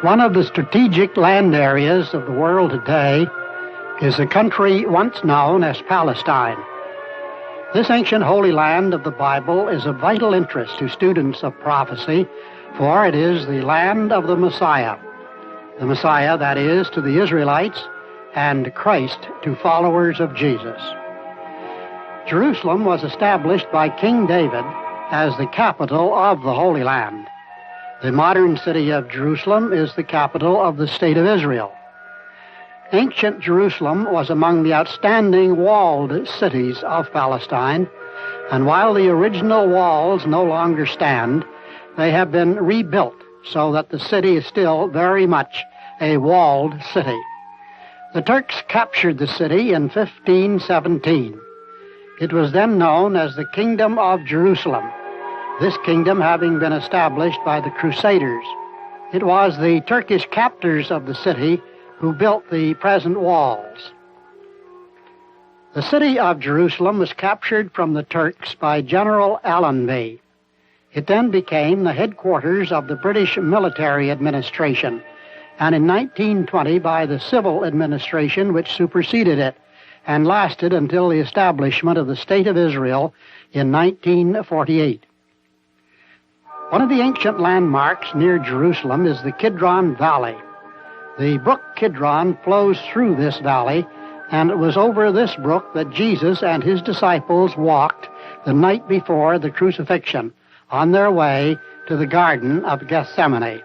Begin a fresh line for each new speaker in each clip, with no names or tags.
One of the strategic land areas of the world today is a country once known as Palestine. This ancient Holy Land of the Bible is of vital interest to students of prophecy, for it is the land of the Messiah. The Messiah, that is, to the Israelites, and Christ to followers of Jesus. Jerusalem was established by King David as the capital of the Holy Land. The modern city of Jerusalem is the capital of the state of Israel. Ancient Jerusalem was among the outstanding walled cities of Palestine, and while the original walls no longer stand, they have been rebuilt so that the city is still very much a walled city. The Turks captured the city in 1517. It was then known as the Kingdom of Jerusalem, this kingdom having been established by the Crusaders. It was the Turkish captors of the city who built the present walls. The city of Jerusalem was captured from the Turks by General Allenby. It then became the headquarters of the British military administration, and in 1920 by the civil administration which superseded it, and lasted until the establishment of the State of Israel in 1948. One of the ancient landmarks near Jerusalem is the Kidron Valley. The brook Kidron flows through this valley, and it was over this brook that Jesus and his disciples walked the night before the crucifixion on their way to the Garden of Gethsemane.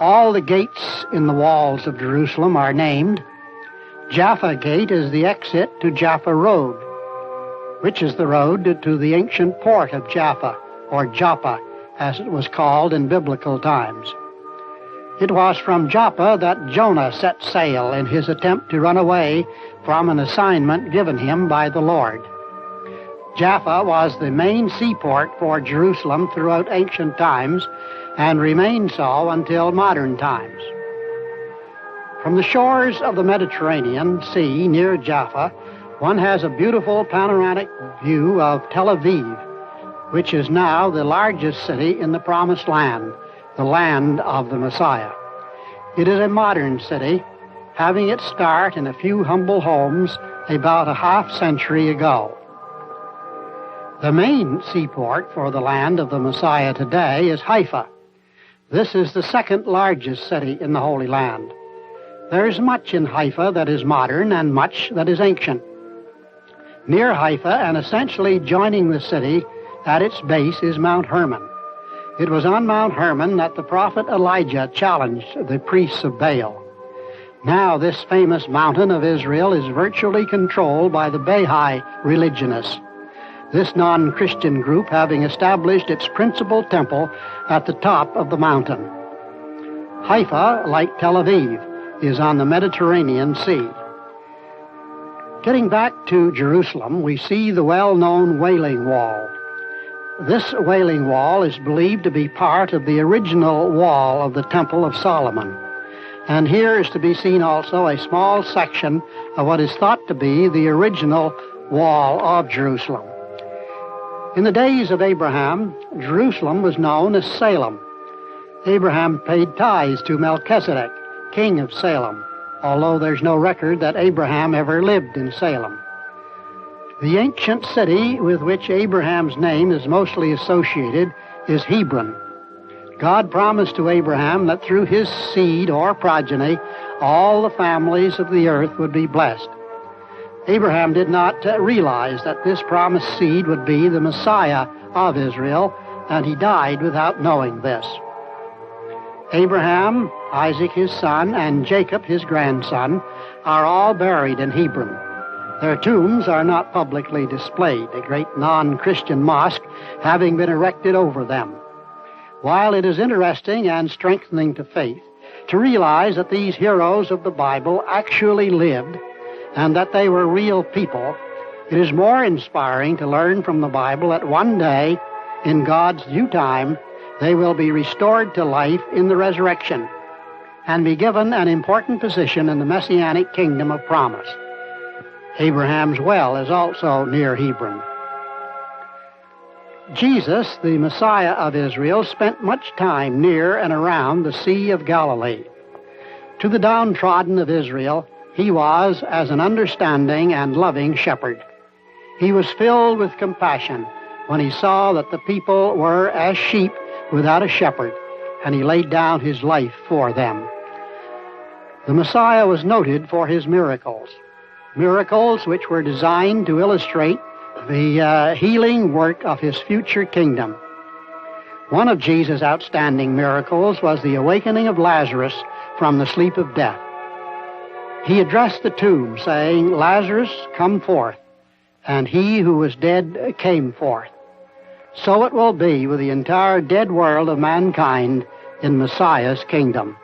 All the gates in the walls of Jerusalem are named. Jaffa Gate is the exit to Jaffa Road, which is the road to the ancient port of Jaffa, or Joppa, as it was called in biblical times. It was from Joppa that Jonah set sail in his attempt to run away from an assignment given him by the Lord. Jaffa was the main seaport for Jerusalem throughout ancient times and remained so until modern times. From the shores of the Mediterranean Sea near Jaffa, one has a beautiful panoramic view of Tel Aviv, which is now the largest city in the Promised Land, the land of the Messiah. It is a modern city, having its start in a few humble homes about a half-century ago. The main seaport for the land of the Messiah today is Haifa. This is the second largest city in the Holy Land. There is much in Haifa that is modern and much that is ancient. Near Haifa, and essentially joining the city at its base, is Mount Hermon. It was on Mount Hermon that the prophet Elijah challenged the priests of Baal. Now this famous mountain of Israel is virtually controlled by the Baha'i religionists, this non-Christian group having established its principal temple at the top of the mountain. Haifa, like Tel Aviv, is on the Mediterranean Sea. Getting back to Jerusalem, we see the well-known Wailing Wall. This Wailing Wall is believed to be part of the original wall of the Temple of Solomon. And here is to be seen also a small section of what is thought to be the original wall of Jerusalem. In the days of Abraham, Jerusalem was known as Salem. Abraham paid tithes to Melchizedek, king of Salem, although there's no record that Abraham ever lived in Salem. The ancient city with which Abraham's name is mostly associated is Hebron. God promised to Abraham that through his seed or progeny, all the families of the earth would be blessed. Abraham did not realize that this promised seed would be the Messiah of Israel, and he died without knowing this. Abraham, Isaac his son, and Jacob his grandson are all buried in Hebron. Their tombs are not publicly displayed, a great non-Christian mosque having been erected over them. While it is interesting and strengthening to faith to realize that these heroes of the Bible actually lived and that they were real people, it is more inspiring to learn from the Bible that one day, in God's due time, they will be restored to life in the resurrection and be given an important position in the Messianic kingdom of promise. Abraham's well is also near Hebron. Jesus, the Messiah of Israel, spent much time near and around the Sea of Galilee. To the downtrodden of Israel, he was as an understanding and loving shepherd. He was filled with compassion when he saw that the people were as sheep without a shepherd, and he laid down his life for them. The Messiah was noted for his miracles which were designed to illustrate the healing work of his future kingdom. One of Jesus' outstanding miracles was the awakening of Lazarus from the sleep of death. He addressed the tomb, saying, "Lazarus, come forth." And he who was dead came forth. So it will be with the entire dead world of mankind in Messiah's kingdom.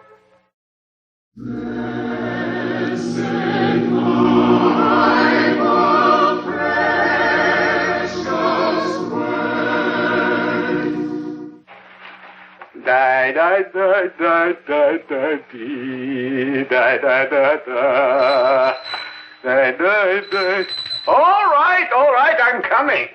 Da da da da da da dee, da da da da da da da. All right, I'm coming.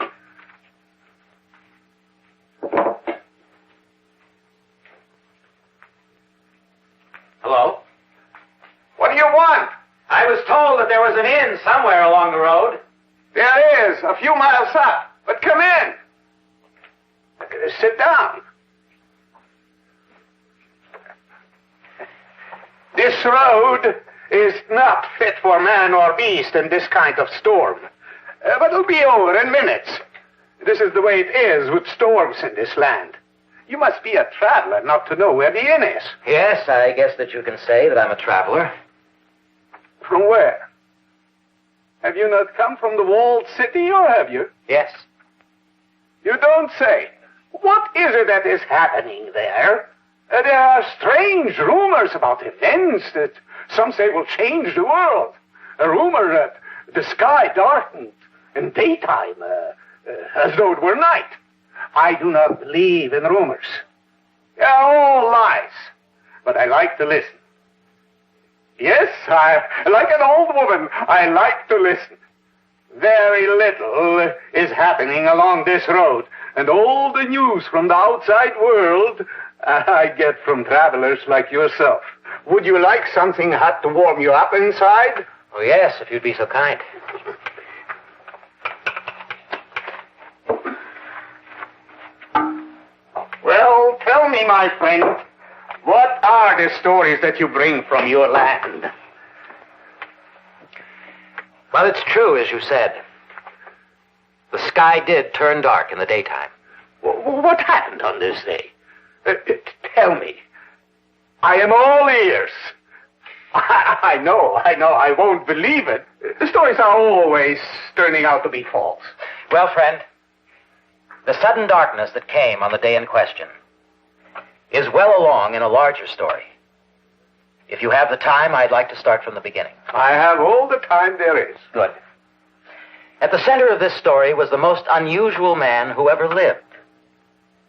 Hello?
What do you want?
I was told that there was an inn somewhere along the road.
There is, a few miles up. But come in. Sit down. This road is not fit for man or beast in this kind of storm. But it'll be over in minutes. This is the way it is with storms in this land. You must be a traveler not to know where the inn is.
Yes, I guess that you can say that I'm a traveler.
From where? Have you not come from the walled city, or have you?
Yes.
You don't say. What is it that is happening there? There are strange rumors about events that some say will change the world. A rumor that the sky darkened in daytime, as though it were night. I do not believe in rumors. They are all lies. But I like to listen. Yes, like an old woman, I like to listen. Very little is happening along this road, and all the news from the outside world I get from travelers like yourself. Would you like something hot to warm you up inside?
Oh, yes, if you'd be so kind.
Well, tell me, my friend, what are the stories that you bring from your land?
Well, it's true, as you said. The sky did turn dark in the daytime.
What happened on this day? Tell me. I am all ears. I know, I won't believe it. The stories are always turning out to be false.
Well, friend, the sudden darkness that came on the day in question is well along in a larger story. If you have the time, I'd like to start from the beginning.
I have all the time there is.
Good. At the center of this story was the most unusual man who ever lived.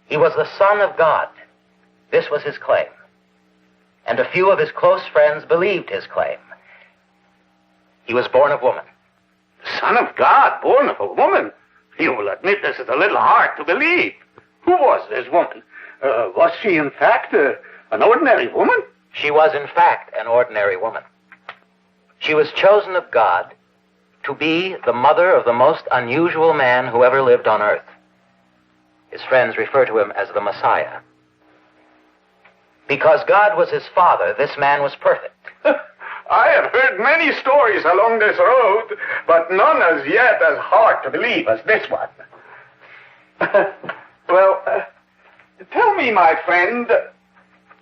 He was the Son of God. This was his claim. And a few of his close friends believed his claim. He was born of woman.
The Son of God, born of a woman? You will admit this is a little hard to believe. Who was this woman? Was she, in fact, an ordinary woman?
She was, in fact, an ordinary woman. She was chosen of God to be the mother of the most unusual man who ever lived on earth. His friends refer to him as the Messiah. Because God was his father, this man was perfect.
I have heard many stories along this road, but none as yet as hard to believe as this one. Well, tell me, my friend,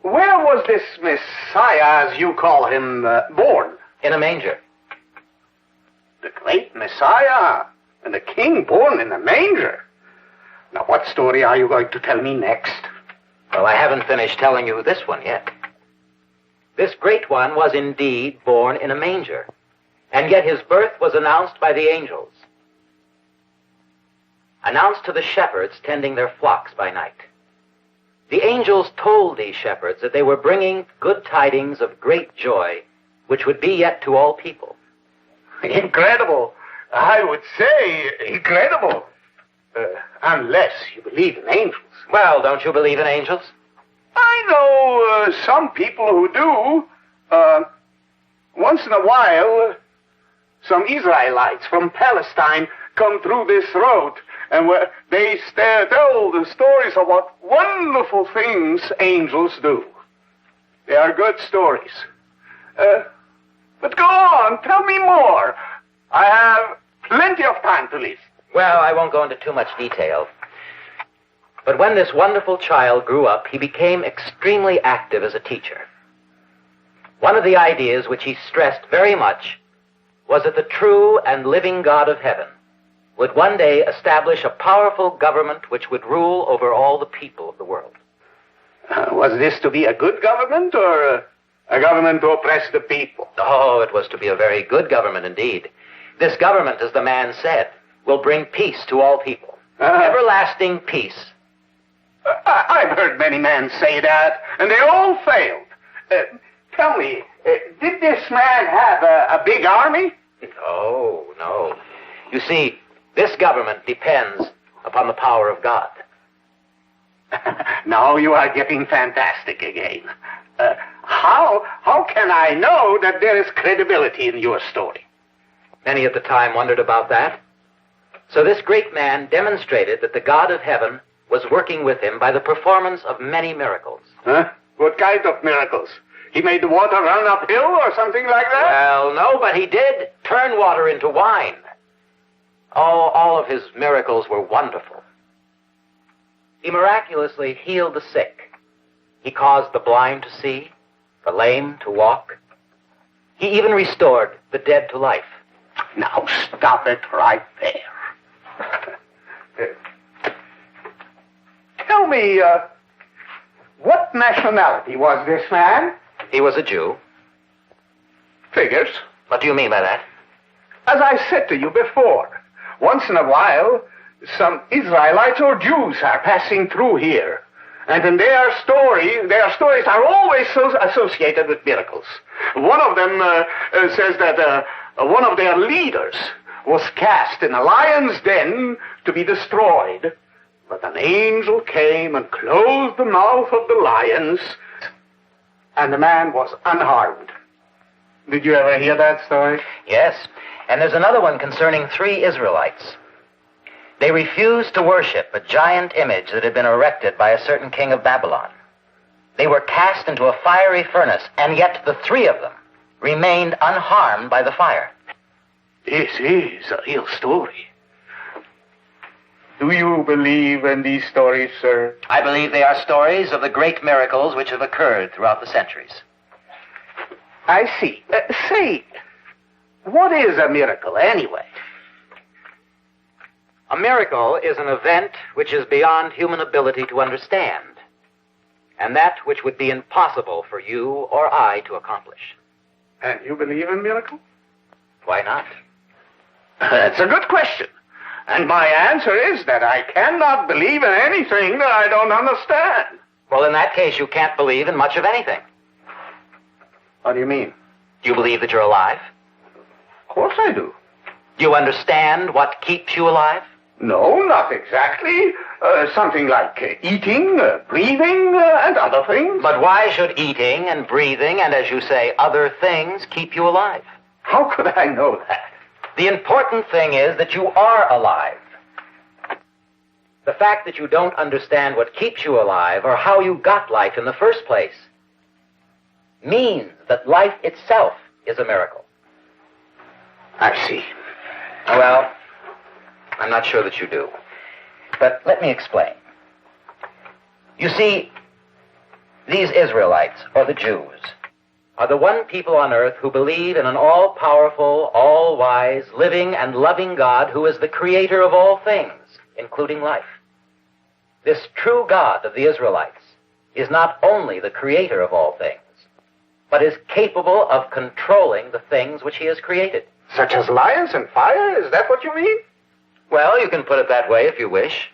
where was this Messiah, as you call him, born?
In a manger.
The great Messiah and the king born in a manger. Now, what story are you going to tell me next?
Well, I haven't finished telling you this one yet. This great one was indeed born in a manger, and yet his birth was announced by the angels. Announced to the shepherds tending their flocks by night. The angels told these shepherds that they were bringing good tidings of great joy, which would be yet to all people.
Incredible. I would say incredible. Unless you believe in angels.
Well, don't you believe in angels?
I know some people who do. Once in a while, some Israelites from Palestine come through this road, and they tell the stories of what wonderful things angels do. They are good stories. But go on, tell me more. I have plenty of time to listen.
Well, I won't go into too much detail. But when this wonderful child grew up, he became extremely active as a teacher. One of the ideas which he stressed very much was that the true and living God of heaven would one day establish a powerful government which would rule over all the people of the world.
Was this to be a good government or a government to oppress the people?
Oh, it was to be a very good government indeed. This government, as the man said, will bring peace to all people. Everlasting peace.
I've heard many men say that, and they all failed. Tell me, did this man have a big army?
No. You see, this government depends upon the power of God.
Now you are getting fantastic again. How can I know that there is credibility in your story?
Many at the time wondered about that. So this great man demonstrated that the God of heaven was working with him by the performance of many miracles.
Huh? What kind of miracles? He made the water run uphill or something like that?
Well, no, but he did turn water into wine. All of his miracles were wonderful. He miraculously healed the sick. He caused the blind to see, the lame to walk. He even restored the dead to life.
Now stop it right there. Tell me, what nationality was this man?
He was a Jew.
Figures.
What do you mean by that?
As I said to you before, once in a while, some Israelites or Jews are passing through here. And in their stories are always associated with miracles. One of them says that one of their leaders was cast in a lion's den to be destroyed. But an angel came and closed the mouth of the lions, and the man was unharmed. Did you ever hear that story?
Yes, and there's another one concerning 3 Israelites. They refused to worship a giant image that had been erected by a certain king of Babylon. They were cast into a fiery furnace, and yet the 3 of them remained unharmed by the fire.
This is a real story. Do you believe in these stories, sir?
I believe they are stories of the great miracles which have occurred throughout the centuries.
I see. Say, what is a miracle anyway?
A miracle is an event which is beyond human ability to understand, and that which would be impossible for you or I to accomplish.
And you believe in miracles?
Why not?
That's a good question. And my answer is that I cannot believe in anything that I don't understand.
Well, in that case, you can't believe in much of anything.
What do you mean?
Do you believe that you're alive?
Of course I do.
Do you understand what keeps you alive?
No, not exactly. Something like eating, breathing, and other things.
But why should eating and breathing and, as you say, other things keep you alive?
How could I know that?
The important thing is that you are alive. The fact that you don't understand what keeps you alive or how you got life in the first place means that life itself is a miracle.
I see.
Well, I'm not sure that you do. But let me explain. You see, these Israelites, or the Jews, are the one people on earth who believe in an all-powerful, all-wise, living and loving God who is the creator of all things, including life. This true God of the Israelites is not only the creator of all things, but is capable of controlling the things which he has created.
Such as lions and fire? Is that what you mean?
Well, you can put it that way if you wish.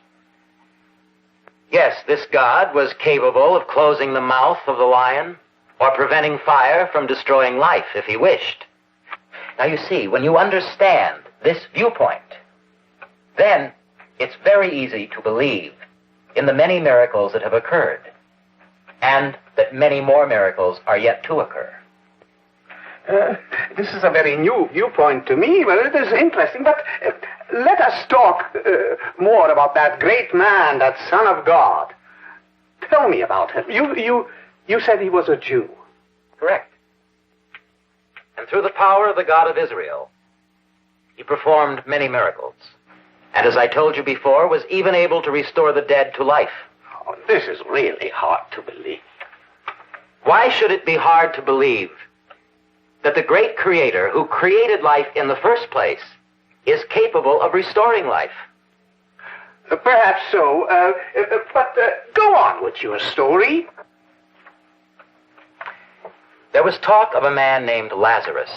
Yes, this God was capable of closing the mouth of the lion or preventing fire from destroying life if he wished. Now, you see, when you understand this viewpoint, then it's very easy to believe in the many miracles that have occurred, and that many more miracles are yet to occur.
This is a very new viewpoint to me, but it is interesting. But let us talk more about that great man, that Son of God. Tell me about him. You said he was a Jew.
Correct. And through the power of the God of Israel, he performed many miracles. And as I told you before, was even able to restore the dead to life.
Oh, this is really hard to believe.
Why should it be hard to believe that the great Creator who created life in the first place is capable of restoring life?
Perhaps so, but go on with your story.
There was talk of a man named Lazarus.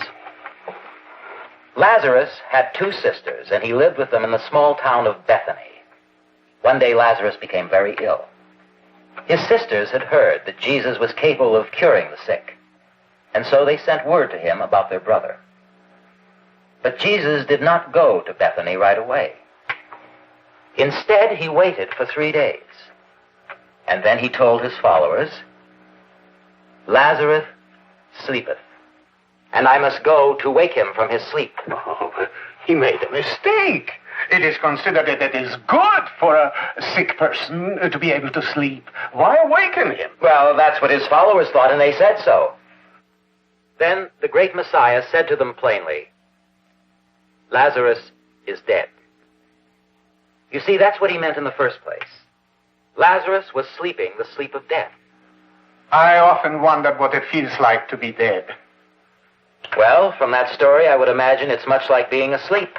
Lazarus had 2 sisters, and he lived with them in the small town of Bethany. One day, Lazarus became very ill. His sisters had heard that Jesus was capable of curing the sick, and so they sent word to him about their brother. But Jesus did not go to Bethany right away. Instead, he waited for 3 days, and then he told his followers, "Lazarus sleepeth, and I must go to wake him from his sleep."
Oh, he made a mistake. It is considered that it is good for a sick person to be able to sleep. Why awaken him?
Well, that's what his followers thought, and they said so. Then the great Messiah said to them plainly, "Lazarus is dead." You see, that's what he meant in the first place. Lazarus was sleeping the sleep of death.
I often wondered what it feels like to be dead.
Well, from that story, I would imagine it's much like being asleep.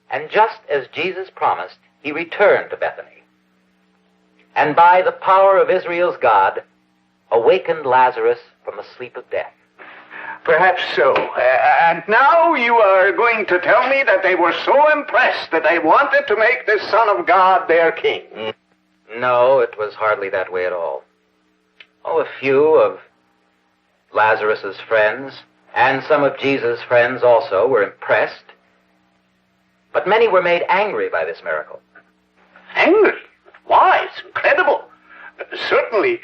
And just as Jesus promised, he returned to Bethany, and by the power of Israel's God, awakened Lazarus from the sleep of death.
Perhaps so. And now you are going to tell me that they were so impressed that they wanted to make this Son of God their king.
No, it was hardly that way at all. Oh, a few of Lazarus's friends, and some of Jesus' friends also, were impressed. But many were made angry by this miracle.
Angry? Why? It's incredible. Certainly,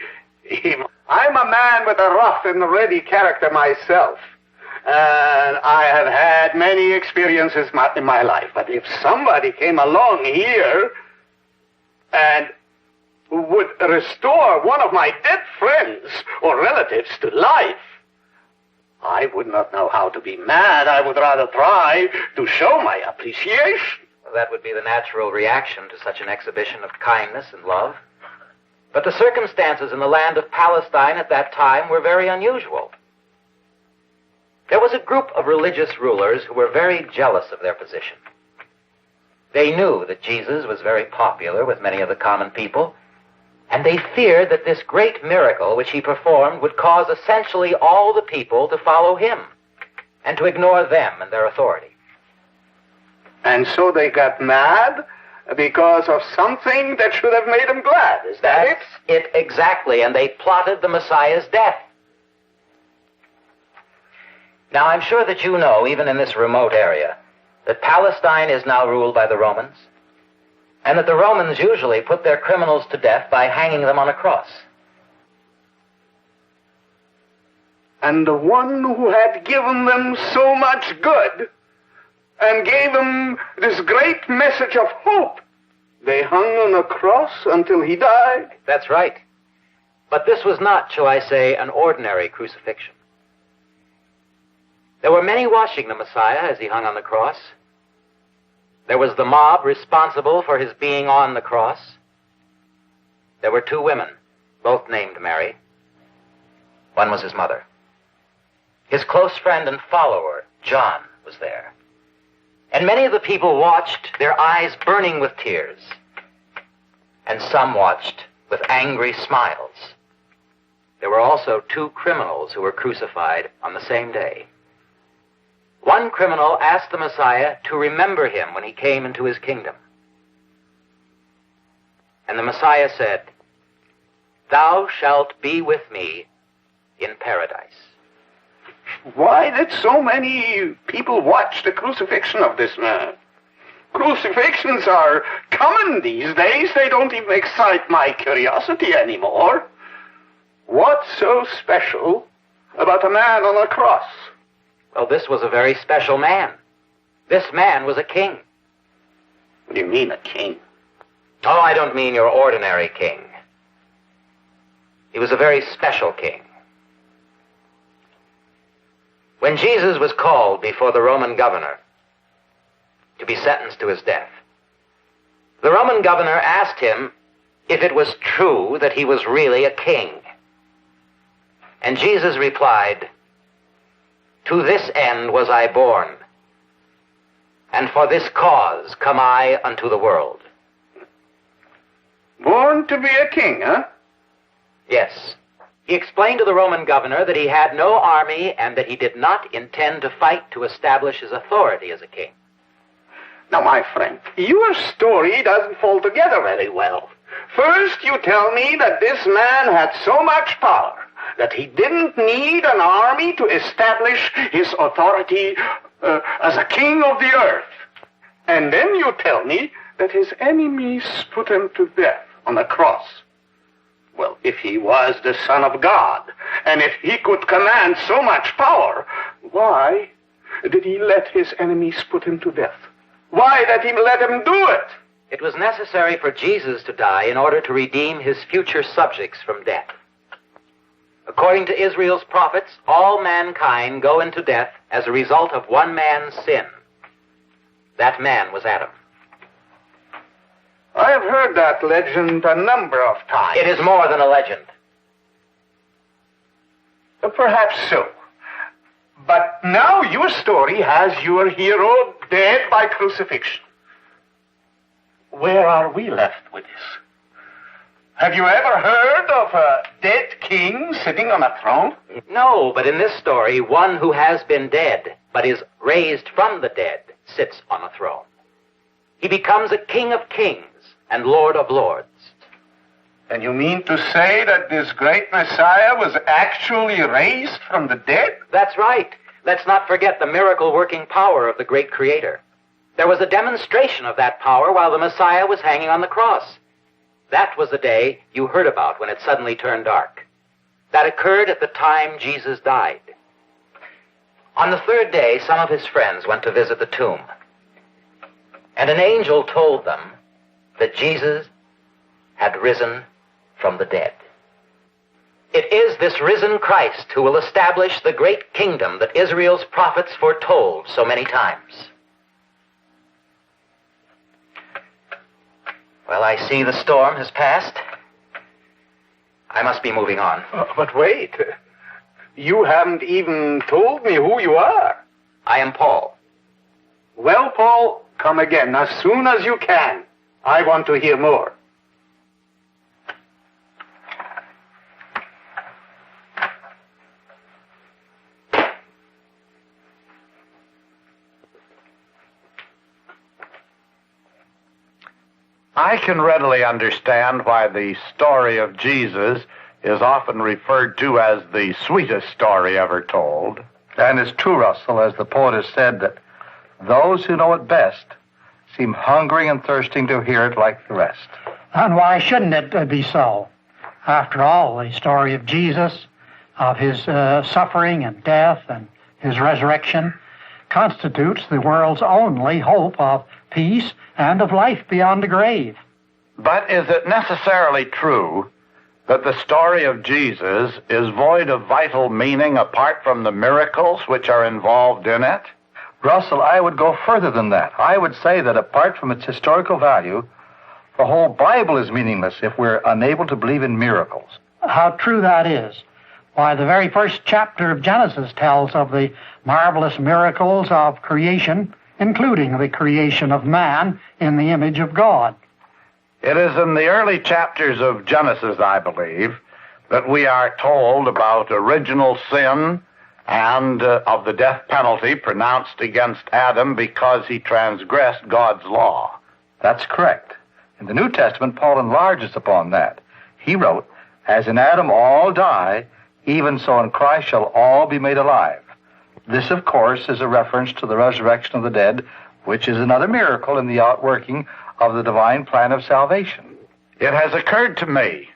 I'm a man with a rough and ready character myself. And I have had many experiences in my life. But if somebody came along here and would restore one of my dead friends or relatives to life, I would not know how to be mad. I would rather try to show my appreciation.
Well, that would be the natural reaction to such an exhibition of kindness and love. But the circumstances in the land of Palestine at that time were very unusual. There was a group of religious rulers who were very jealous of their position. They knew that Jesus was very popular with many of the common people, and they feared that this great miracle which he performed would cause essentially all the people to follow him and to ignore them and their authority.
And so they got mad because of something that should have made them glad. Is that it?
It exactly, and they plotted the Messiah's death. Now, I'm sure that you know, even in this remote area, that Palestine is now ruled by the Romans, and that the Romans usually put their criminals to death by hanging them on a cross.
And the one who had given them so much good and gave them this great message of hope, they hung on a cross until he died?
That's right. But this was not, shall I say, an ordinary crucifixion. There were many watching the Messiah as he hung on the cross. There was the mob responsible for his being on the cross. There were 2 women, both named Mary. One was his mother. His close friend and follower, John, was there. And many of the people watched, their eyes burning with tears. And some watched with angry smiles. There were also 2 criminals who were crucified on the same day. One criminal asked the Messiah to remember him when he came into his kingdom. And the Messiah said, "Thou shalt be with me in paradise."
Why did so many people watch the crucifixion of this man? Crucifixions are common these days. They don't even excite my curiosity anymore. What's so special about a man on a cross?
Well, this was a very special man. This man was a king.
What do you mean, a king?
Oh, I don't mean your ordinary king. He was a very special king. When Jesus was called before the Roman governor to be sentenced to his death, the Roman governor asked him if it was true that he was really a king. And Jesus replied, "To this end was I born, and for this cause come I unto the world."
Born to be a king, huh?
Yes. He explained to the Roman governor that he had no army and that he did not intend to fight to establish his authority as a king.
Now, my friend, your story doesn't fall together very well. First, you tell me that this man had so much power that he didn't need an army to establish his authority as a king of the earth. And then you tell me that his enemies put him to death on a cross. Well, if he was the Son of God, and if he could command so much power, why did he let his enemies put him to death? Why did he let him do it?
It was necessary for Jesus to die in order to redeem his future subjects from death. According to Israel's prophets, all mankind go into death as a result of one man's sin. That man was Adam.
I have heard that legend a number of times.
It is more than a legend.
Perhaps so. But now your story has your hero dead by crucifixion. Where are we left with this? Have you ever heard of a dead king sitting on a throne?
No, but in this story, one who has been dead, but is raised from the dead, sits on a throne. He becomes a king of kings and lord of lords.
And you mean to say that this great Messiah was actually raised from the dead?
That's right. Let's not forget the miracle-working power of the great Creator. There was a demonstration of that power while the Messiah was hanging on the cross. That was the day you heard about when it suddenly turned dark. That occurred at the time Jesus died. On the third day, some of his friends went to visit the tomb. And an angel told them that Jesus had risen from the dead. It is this risen Christ who will establish the great kingdom that Israel's prophets foretold so many times. Well, I see the storm has passed. I must be moving on.
But wait. You haven't even told me who you are.
I am Paul.
Well, Paul, come again as soon as you can. I want to hear more.
I can readily understand why the story of Jesus is often referred to as the sweetest story ever told.
And it's true, Russell, as the poet has said, that those who know it best seem hungering and thirsting to hear it like the rest.
And why shouldn't it be so? After all, the story of Jesus, of his suffering and death and his resurrection, constitutes the world's only hope of peace and of life beyond the grave.
But is it necessarily true that the story of Jesus is void of vital meaning apart from the miracles which are involved in it?
Russell, I would go further than that. I would say that apart from its historical value, the whole Bible is meaningless if we're unable to believe in miracles.
How true that is. Why, the very first chapter of Genesis tells of the marvelous miracles of creation, including the creation of man in the image of God.
It is in the early chapters of Genesis, I believe, that we are told about original sin and of the death penalty pronounced against Adam because he transgressed God's law.
That's correct. In the New Testament, Paul enlarges upon that. He wrote, "As in Adam all die, even so in Christ shall all be made alive." This, of course, is a reference to the resurrection of the dead, which is another miracle in the outworking of the divine plan of salvation.
It has occurred to me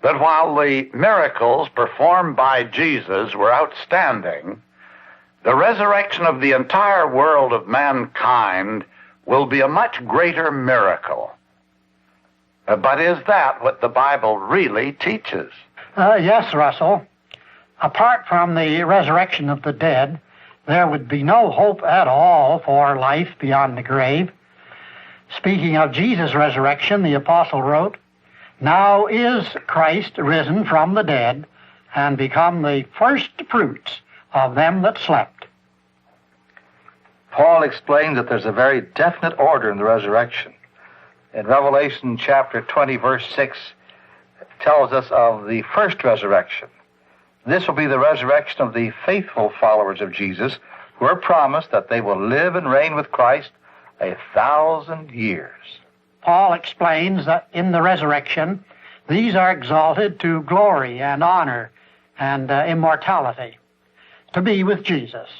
that while the miracles performed by Jesus were outstanding, the resurrection of the entire world of mankind will be a much greater miracle. But is that what the Bible really teaches?
Yes, Russell. Apart from the resurrection of the dead, there would be no hope at all for life beyond the grave. Speaking of Jesus' resurrection, the apostle wrote, "Now is Christ risen from the dead, and become the first fruits of them that slept."
Paul explains that there's a very definite order in the resurrection. In Revelation chapter 20, verse 6, it tells us of the first resurrection. This will be the resurrection of the faithful followers of Jesus, who are promised that they will live and reign with Christ 1,000 years.
Paul explains that in the resurrection, these are exalted to glory and honor and immortality, to be with Jesus.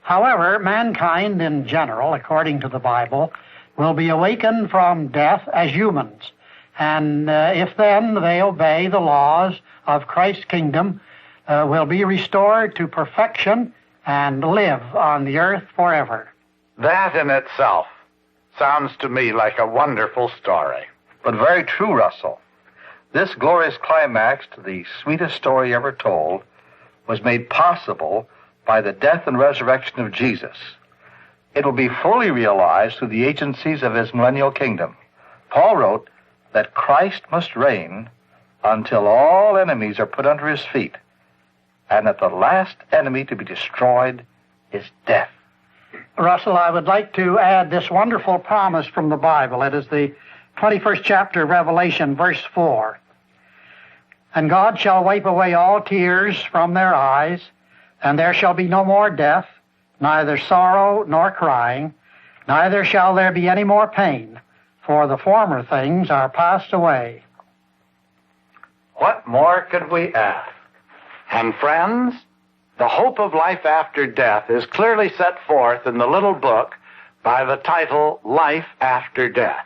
However, mankind in general, according to the Bible, will be awakened from death as humans, and if then they obey the laws of Christ's kingdom, will be restored to perfection and live on the earth forever.
That in itself sounds to me like a wonderful story.
But very true, Russell. This glorious climax to the sweetest story ever told was made possible by the death and resurrection of Jesus. It will be fully realized through the agencies of his millennial kingdom. Paul wrote that Christ must reign until all enemies are put under his feet, and that the last enemy to be destroyed is death.
Russell, I would like to add this wonderful promise from the Bible. It is the 21st chapter of Revelation, verse 4. "And God shall wipe away all tears from their eyes, and there shall be no more death, neither sorrow nor crying, neither shall there be any more pain, for the former things are passed away."
What more could we ask? And friends, the hope of life after death is clearly set forth in the little book by the title Life After Death.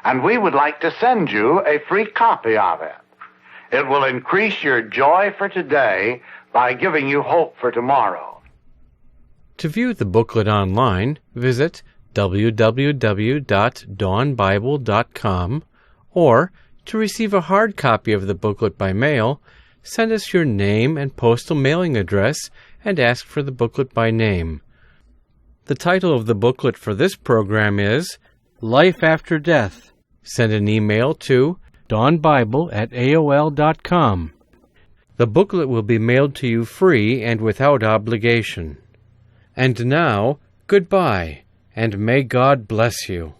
And we would like to send you a free copy of it. It will increase your joy for today by giving you hope for tomorrow.
To view the booklet online, visit www.dawnbible.com, or to receive a hard copy of the booklet by mail, send us your name and postal mailing address and ask for the booklet by name. The title of the booklet for this program is Life After Death. Send an email to dawnbible@aol.com. The booklet will be mailed to you free and without obligation. And now, goodbye, and may God bless you.